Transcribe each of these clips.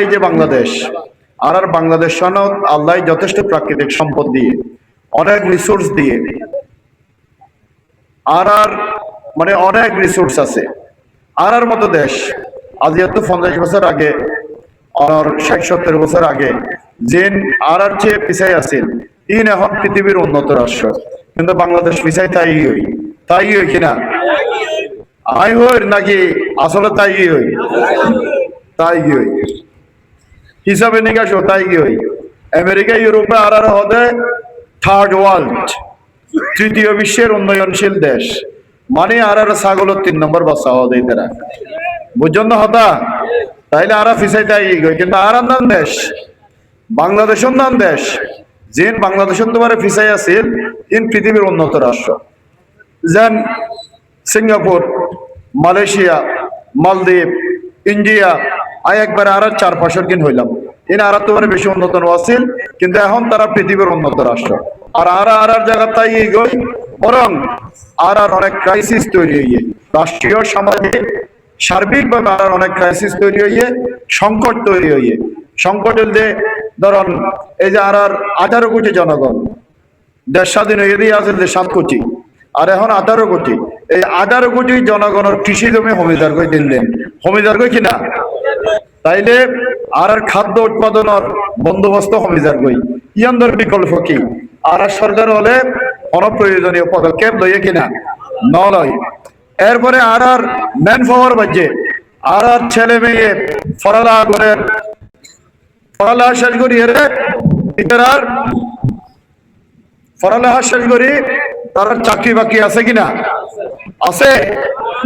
এই যে বাংলাদেশ আর বাংলাদেশ সনদ আল্লাহ যথেষ্ট প্রাকৃতিক সম্পদ দিয়ে অনেক রিসোর্স দিয়ে আর মানে অনেক রিসোর্স আছে আর মতো দেশ আজ এত 50 বছর আগে আর 60-70 বছর আগে যেন আর চেয়ে পিছাই আছেন ইন এখন পৃথিবীর উন্নত রাষ্ট্র, কিন্তু বাংলাদেশ পিছাই তাই হই কিনা আই হই নাকি আসলে তাই হই হিসাবে নিকাশ তাই হই আমেরিকা ইউরোপে আর হদে থার্ড ওয়ার্ল্ড তৃতীয় বিশ্বের উন্নয়নশীল দেশ মানে আর ছাগলের 3 নম্বর বাচ্চা হদে তারা বুঝছেন না হতা তাইলে আর ফিসাই তাই গই, কিন্তু আর নাম দেশ বাংলাদেশ নাম দেশ যেন বাংলাদেশ তোমার ফিসাই আছে ইন পৃথিবীর উন্নত রাষ্ট্র যেন সিঙ্গাপুর, মালয়েশিয়া, মালদ্বীপ, ইন্ডিয়া আই একবার আর 4-5 দিন হইলাম ইন আর তোমার বেশি উন্নত আছিল, কিন্তু এখন তারা পৃথিবীর উন্নত রাষ্ট্র আর জায়গা তাই গই বরং আর অনেক ক্রাইসিস তৈরি হইয়ে রাষ্ট্রীয় সামাজিক সার্বিকভাবে আর অনেক ক্রাইসিস তৈরি হইয়ে সংকট তৈরি হইয়ে সংকট হলে ধরুন এই যে আর 18 কোটি জনগণ দেশ স্বাধীন হয়ে দিয়ে আছে 7 কোটি আর এখন 18 কোটি এই 18 কোটি জনগণের কৃষি জমি হমিদার করে দিলেন হমিদার করে কিনা তাইলে আর খাদ্য উৎপাদনের বন্দোবস্ত হমিদার কই ইয়ান্দর বিকল্প কি আর সরকার হলে অনপ্রয়োজনীয় পদক্ষেপ লইয়ে কিনা নয় এরপরে আর ম্যান পাওয়ার বাজে আর ছেলে মেয়ে পড়ালেখা শেষ করি পড়ালেখা শেষ করি তার চাকরি বাকরি আছে কিনা আছে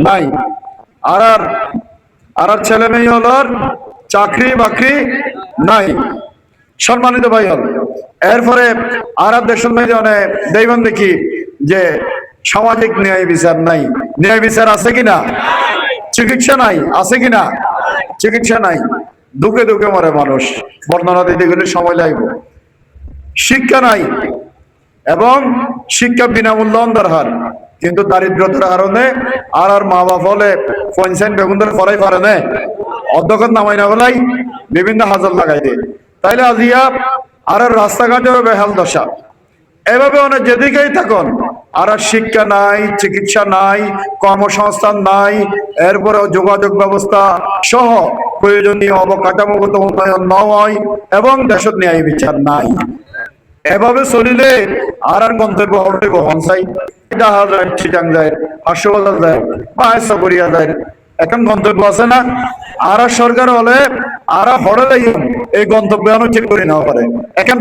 নাই আর ছেলে মেয়ে হলার চাকরি বাকরি নাই সম্মানিত ভাই হল এরপরে আর দেশের মধ্যে অনেক দেখবেন দেখি যে সামাজিক ন্যায় বিচার নাই, ন্যায় বিচার আছে কিনা, চিকিৎসা নাই আছে কিনা, চিকিৎসা নাই, দুঃখে দুঃখে মরে মানুষ, বর্ণনা দিতে গেলে সময় লাগবে, শিক্ষা নাই এবং শিক্ষা বিনামূল্য অন্তর্হার, কিন্তু দারিদ্রতার কারণে আর মা বাপ হলে পঞ্চায়েত বেগুন ধরে ফরাই পারে না অধ্যক্ষ নামাই না বলাই বিভিন্ন হাজার লাগাই দেয়, তাইলে আজিয়া আর রাস্তাঘাটেও বেহাল দশা এভাবে অনেক যেদিকেই থাকুন আর শিক্ষা নাই, চিকিৎসা নাই, কর্মসংস্থান নাই, এরপরে যোগাযোগ ব্যবস্থা সহ প্রয়োজনীয় অবকাঠামোগত উন্নয়ন নয় এবং দেশের ন্যায় বিচার নাই। এভাবে চলিলে আর গন্তব্য হবে বহন চাই দেখা যায় চিটাং যায়, হাসপাতাল যায় বা করিয়া যায়, এখন গন্তব্য আছে না আর সরকার হলে আর হরে এই গন্তব্য ঠিক করে নেওয়া পারে এখন